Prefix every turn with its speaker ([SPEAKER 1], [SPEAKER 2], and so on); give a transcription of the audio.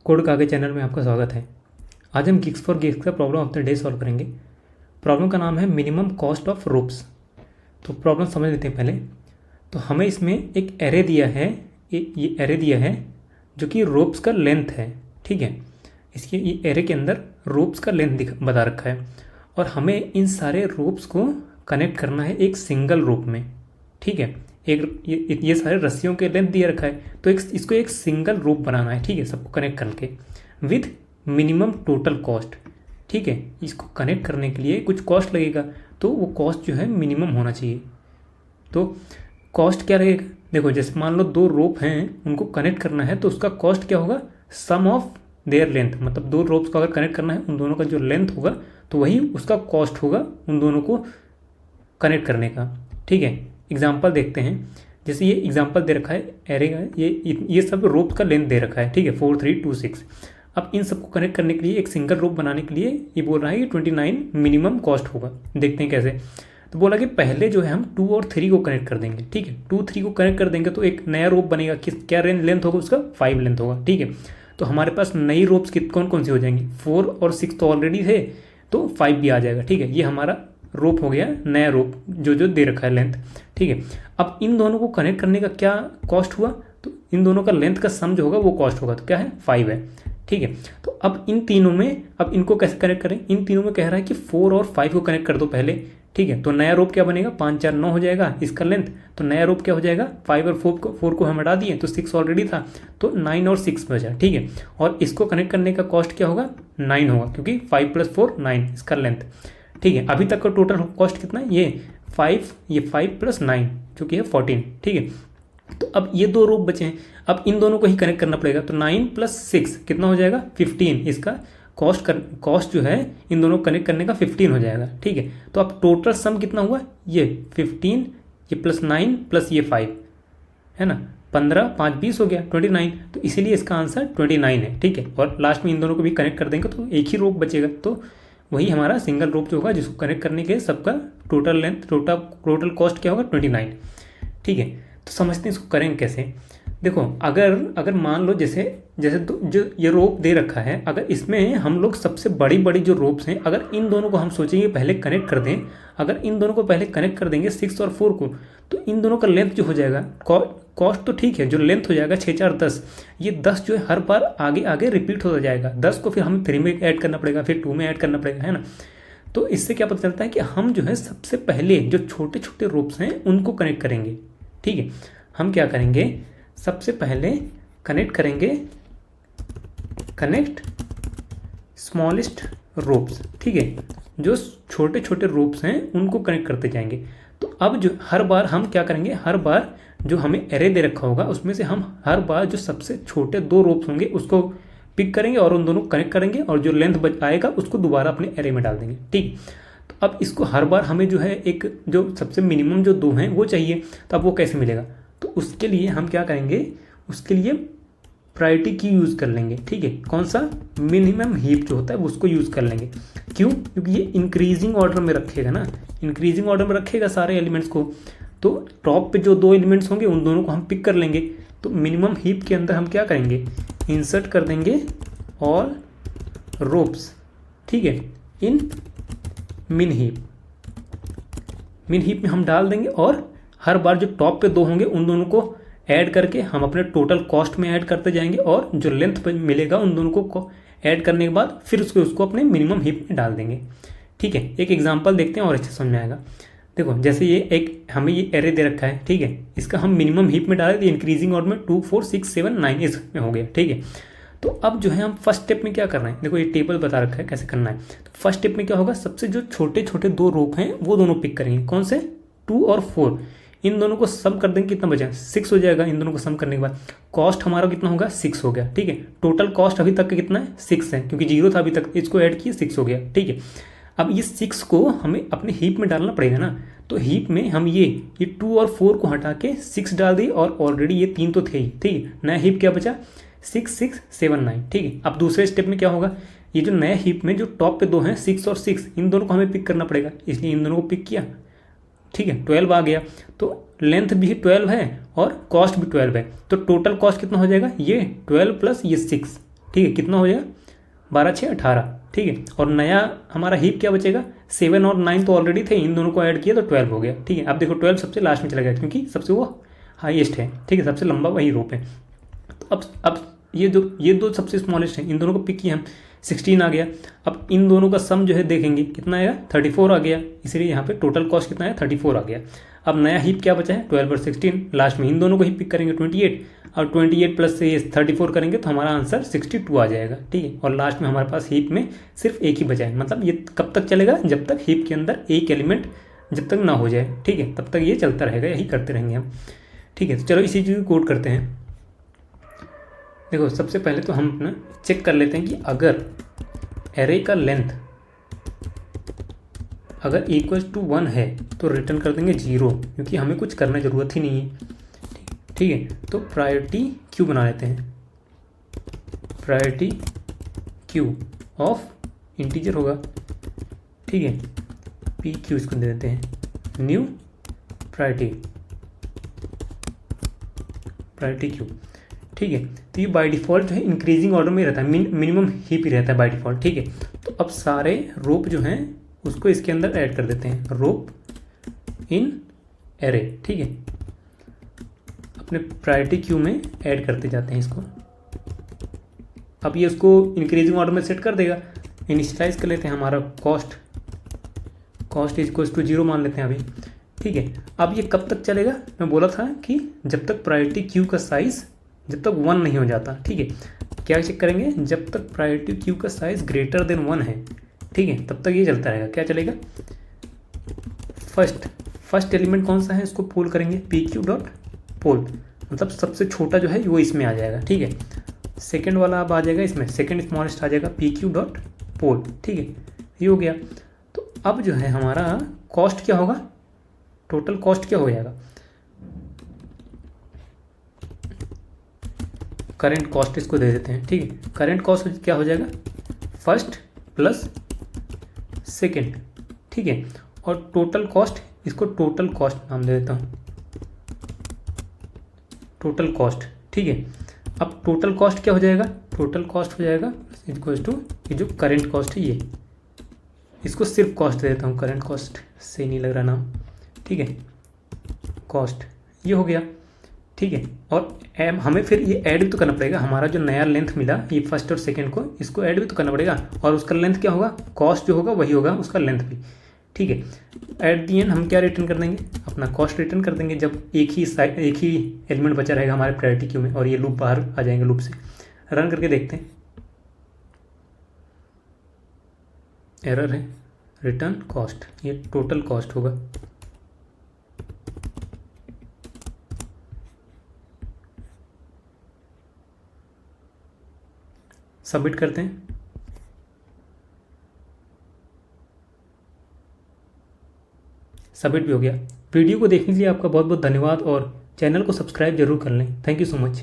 [SPEAKER 1] Code कागज channel में आपका स्वागत है। आज हम गिग्स फॉर गिग्स का problem of the day solve करेंगे। प्रॉब्लम का नाम है मिनिमम कॉस्ट ऑफ रोप्स। तो प्रॉब्लम समझ लेते हैं पहले। तो हमें इसमें एक एरे दिया है, ये एरे दिया है जो कि रोप्स का लेंथ है। ठीक है, इसके ये एरे के अंदर रोप्स का लेंथ बता रखा है और हमें इन सारे रोप्स को कनेक्ट करना है एक सिंगल रोप में। ठीक है, एक ये सारे रस्सियों के लेंथ दिया रखा है, तो इसको एक सिंगल रोप बनाना है। ठीक है, सबको कनेक्ट करके विथ मिनिमम टोटल कॉस्ट। ठीक है, इसको कनेक्ट करने के लिए कुछ कॉस्ट लगेगा, तो वो कॉस्ट जो है मिनिमम होना चाहिए। तो कॉस्ट क्या रहेगा, देखो जैसे मान लो दो रोप हैं, उनको कनेक्ट करना है तो उसका कॉस्ट क्या होगा, सम ऑफ देयर लेंथ। मतलब दो रोप्स को अगर कनेक्ट करना है, उन दोनों का जो लेंथ होगा तो वही उसका कॉस्ट होगा उन दोनों को कनेक्ट करने का। ठीक है, एग्जाम्पल देखते हैं। जैसे ये एग्जाम्पल दे रखा है एरे का, ये सब रोप का लेंथ दे रखा है। ठीक है, 4 3 2 6। अब इन सबको कनेक्ट करने के लिए एक सिंगल रोप बनाने के लिए ये बोल रहा है कि 29 मिनिमम कॉस्ट होगा। देखते हैं कैसे। तो बोला कि पहले जो है हम 2 और 3 को कनेक्ट कर देंगे। ठीक है, 2 3 को कनेक्ट कर देंगे तो एक नया रोप बनेगा। क्या लेंथ होगा उसका, 5 लेंथ होगा। ठीक है, तो हमारे पास नई रोप्स कौन कौन सी हो जाएंगी, 4 और 6 तो ऑलरेडी थे, तो 5 भी आ जाएगा। ठीक है, ये हमारा रोप हो गया, नया रोप जो दे रखा है लेंथ। ठीक है, अब इन दोनों को कनेक्ट करने का क्या कॉस्ट हुआ, तो इन दोनों का लेंथ का सम जो होगा वो कॉस्ट होगा। तो क्या है, 5 है। ठीक है, तो अब इन तीनों में, अब इनको कैसे कनेक्ट करें, इन तीनों में कह रहा है कि 4 और 5 को कनेक्ट कर दो पहले। ठीक है, तो नया रोप क्या बनेगा, 5 4 9 हो जाएगा इसका लेंथ। तो नया रोप क्या हो जाएगा, 5 और 4 को हम हटा दिए तो 6 ऑलरेडी था, तो 9 और 6 बचा। ठीक है, और इसको कनेक्ट करने का कॉस्ट क्या होगा, 9 होगा, क्योंकि 5 + 4 9 इसका लेंथ। ठीक है, अभी तक का टोटल कॉस्ट कितना है, ये 5 + 9 जो कि है 14। ठीक है, तो अब ये दो रोप बचे हैं, अब इन दोनों को ही कनेक्ट करना पड़ेगा। तो 9 + 6 कितना हो जाएगा, 15। इसका कॉस्ट जो है इन दोनों को कनेक्ट करने का 15 हो जाएगा। ठीक है, तो अब टोटल सम कितना हुआ, ये 15, ये +9 + ये 5 है ना, 15 5 20 हो गया 29। तो इसीलिए इसका आंसर 29 है। ठीक है, और लास्ट में इन दोनों को भी कनेक्ट कर देंगे तो एक ही रोप बचेगा, तो वही हमारा सिंगल रोप जो होगा जिसको कनेक्ट करने के सबका टोटल लेंथ टोटल कॉस्ट क्या होगा, 29। ठीक है, तो समझते हैं इसको करेंगे कैसे। देखो अगर मान लो जैसे जो ये रोप दे रखा है, अगर इसमें हम लोग सबसे बड़ी जो रोप्स हैं, अगर इन दोनों को हम सोचेंगे पहले कनेक्ट कर दें, अगर इन दोनों को पहले कनेक्ट कर देंगे 6 और 4 को, तो इन दोनों का लेंथ जो हो जाएगा, कॉस्ट तो ठीक है, जो लेंथ हो जाएगा 6 4 10, ये 10 जो है हर बार आगे रिपीट होता जाएगा। 10 को फिर हमें 3 में ऐड करना पड़ेगा, फिर 2 में ऐड करना पड़ेगा, है ना। तो इससे क्या पता चलता है कि हम जो है सबसे पहले जो छोटे छोटे रोप्स हैं उनको कनेक्ट करेंगे। ठीक है, हम क्या करेंगे, सबसे पहले कनेक्ट स्मॉलेस्ट रोप्स। ठीक है, जो छोटे छोटे रोप्स हैं उनको कनेक्ट करते जाएंगे। तो अब जो हर बार हम क्या करेंगे, हर बार जो हमें एरे दे रखा होगा उसमें से हम हर बार जो सबसे छोटे 2 रोप्स होंगे उसको पिक करेंगे और उन दोनों को कनेक्ट करेंगे, और जो लेंथ बच आएगा उसको दोबारा अपने एरे में डाल देंगे। ठीक, तो अब इसको हर बार हमें जो है एक जो सबसे मिनिमम जो 2 हैं वो चाहिए, तो अब वो कैसे मिलेगा, तो उसके लिए हम क्या करेंगे, उसके लिए प्रायोरिटी की यूज़ कर लेंगे। ठीक है, कौन सा, मिनिमम हीप जो होता है उसको यूज़ कर लेंगे। क्यों, क्योंकि ये इंक्रीजिंग ऑर्डर में रखेगा ना, इंक्रीजिंग ऑर्डर में रखेगा सारे एलिमेंट्स को। तो टॉप पे जो 2 एलिमेंट्स होंगे उन दोनों को हम पिक कर लेंगे। तो मिनिमम हीप के अंदर हम क्या करेंगे, इंसर्ट कर देंगे ऑल रोप्स। ठीक है, इन मिन हीप में हम डाल देंगे, और हर बार जो टॉप पे 2 होंगे उन दोनों को ऐड करके हम अपने टोटल कॉस्ट में ऐड करते जाएंगे, और जो लेंथ पे मिलेगा उन दोनों को ऐड करने के बाद फिर उसको अपने मिनिमम हीप में डाल देंगे। ठीक है, एक एग्जांपल देखते हैं और अच्छे समझ में आएगा। देखो जैसे हमें ये एरे दे रखा है। ठीक है, इसका हम मिनिमम हीप में डाले, इंक्रीजिंग ऑर्डर में 2 4 6 7 9 इसमें हो गया। ठीक है, तो अब जो है हम फर्स्ट स्टेप में क्या कर रहे हैं, देखो ये टेबल बता रखा है कैसे करना है। तो फर्स्ट स्टेप में क्या होगा, सबसे जो छोटे छोटे 2 रोप हैं वो दोनों पिक करेंगे। कौन से, 2 और 4, इन दोनों को सम कर देंगे, कितना बचा, 6 हो जाएगा। इन दोनों को सम करने के बाद कॉस्ट हमारा कितना होगा, 6 हो गया। ठीक है, टोटल कॉस्ट अभी तक का कितना है, 6 है, क्योंकि 0 था अभी तक, इसको ऐड किए 6 हो गया। ठीक है, अब ये 6 को हमें अपने हीप में डालना पड़ेगा ना, तो हीप में हम ये 2 और 4 को हटा के 6 डाल दिए, और ऑलरेडी ये 3 तो थे ही। ठीक है, नया हीप क्या बचा, 6 6 7 9। ठीक है, अब दूसरे स्टेप में क्या होगा, ये जो नया हीप में जो टॉप पे 2 हैं 6 और 6, इन दोनों को हमें पिक करना पड़ेगा, इसलिए इन दोनों को पिक किया। ठीक है, 12 आ गया, तो लेंथ भी 12 है और कॉस्ट भी 12 है, तो टोटल कॉस्ट कितना हो जाएगा, ये 12 + ये 6। ठीक है, कितना हो जाएगा 12×6 = 18, ठीक है। और नया हमारा हीप क्या बचेगा, 7 और 9 तो ऑलरेडी थे, इन दोनों को ऐड किया तो 12 हो गया, ठीक है। अब देखो 12 सबसे लास्ट में चला गया क्योंकि सबसे वो हाईएस्ट है, ठीक है, सबसे लंबा वही रोप है। तो अब ये दो सबसे स्मॉलेस्ट हैं, इन दोनों को पिक किया हम, 16 आ गया। अब इन दोनों का सम जो है देखेंगे कितना आएगा, 34 आ गया, इसलिए यहाँ पे टोटल कॉस्ट कितना है, 34 आ गया। अब नया हीप क्या बचा है, 12 और 16, लास्ट में इन दोनों को ही पिक करेंगे 28, और 28 प्लस से 34 करेंगे तो हमारा आंसर 62 आ जाएगा, ठीक है। और लास्ट में हमारे पास हीप में सिर्फ एक ही बचा है, मतलब ये कब तक चलेगा, जब तक हीप के अंदर एक एलिमेंट जब तक ना हो जाए, ठीक है, तब तक ये चलता रहेगा, यही करते रहेंगे हम, ठीक है। तो चलो इसी चीज़ को कोड करते हैं। देखो सबसे पहले तो हम अपना चेक कर लेते हैं कि अगर एरे का लेंथ अगर =1 है तो रिटर्न कर देंगे 0, क्योंकि हमें कुछ करने की ज़रूरत ही नहीं है, ठीक है। तो प्रायोरिटी क्यू बना लेते हैं, प्रायोरिटी क्यू ऑफ इंटीजर होगा, ठीक है, पी क्यू इसको दे देते हैं, न्यू प्रायोरिटी क्यू, ठीक है। तो ये बाय डिफ़ॉल्ट जो है इंक्रीजिंग ऑर्डर में रहता है, मिनिमम हीप ही रहता है बाय डिफ़ॉल्ट, ठीक है। तो अब सारे रोप जो हैं उसको इसके अंदर ऐड कर देते हैं, रोप इन एरे, ठीक है, अपने प्रायोरिटी क्यू में ऐड करते जाते हैं इसको। अब ये उसको इंक्रीजिंग ऑर्डर में सेट कर देगा। इनिशियलाइज कर लेते हैं, हमारा कॉस्ट =0 मान लेते हैं अभी, ठीक है। अब ये कब तक चलेगा, मैं बोला था कि जब तक प्रायोरिटी क्यू का साइज़ जब तक 1 नहीं हो जाता, ठीक है। क्या चेक करेंगे, जब तक प्रायोरिटी क्यू का साइज़ ग्रेटर देन 1 है, ठीक है, तब तक ये चलता रहेगा। क्या चलेगा, फर्स्ट एलिमेंट कौन सा है, इसको पोल करेंगे, PQ.पोल, मतलब सबसे छोटा जो है वो इसमें आ जाएगा, ठीक है। सेकंड वाला अब आ जाएगा इसमें, सेकंड स्मॉलेस्ट आ जाएगा PQ.पोल, ठीक है, ये हो गया। तो अब जो है हमारा कॉस्ट क्या होगा, टोटल कॉस्ट क्या हो जाएगा, करेंट कॉस्ट इसको दे देते हैं, ठीक है। करेंट कॉस्ट क्या हो जाएगा, फर्स्ट प्लस सेकेंड, ठीक है। और टोटल कॉस्ट, इसको टोटल कॉस्ट नाम दे देता हूँ, टोटल कॉस्ट, ठीक है। अब टोटल कॉस्ट क्या हो जाएगा, टोटल कॉस्ट हो जाएगा इक्वल टू ये जो करेंट कॉस्ट है ये, इसको सिर्फ कॉस्ट दे देता हूँ, करेंट कॉस्ट सही नहीं लग रहा नाम, ठीक है, कॉस्ट, ये हो गया, ठीक है। और हमें फिर ये ऐड भी तो करना पड़ेगा, हमारा जो नया लेंथ मिला ये फर्स्ट और सेकंड को, इसको ऐड भी तो करना पड़ेगा, और उसका लेंथ क्या होगा, कॉस्ट जो होगा वही होगा उसका लेंथ भी, ठीक है। एट दी एंड हम क्या रिटर्न कर देंगे, अपना कॉस्ट रिटर्न कर देंगे, जब एक ही एलिमेंट बचा रहेगा हमारे प्रायोरिटी क्यू में, और ये लूप बाहर आ जाएंगे लूप से। रन करके देखते हैं, एरर है, रिटर्न कॉस्ट, ये टोटल कॉस्ट होगा, सबमिट करते हैं। सबमिट भी हो गया। वीडियो को देखने के लिए आपका बहुत बहुत धन्यवाद, और चैनल को सब्सक्राइब जरूर कर लें। Thank you so much.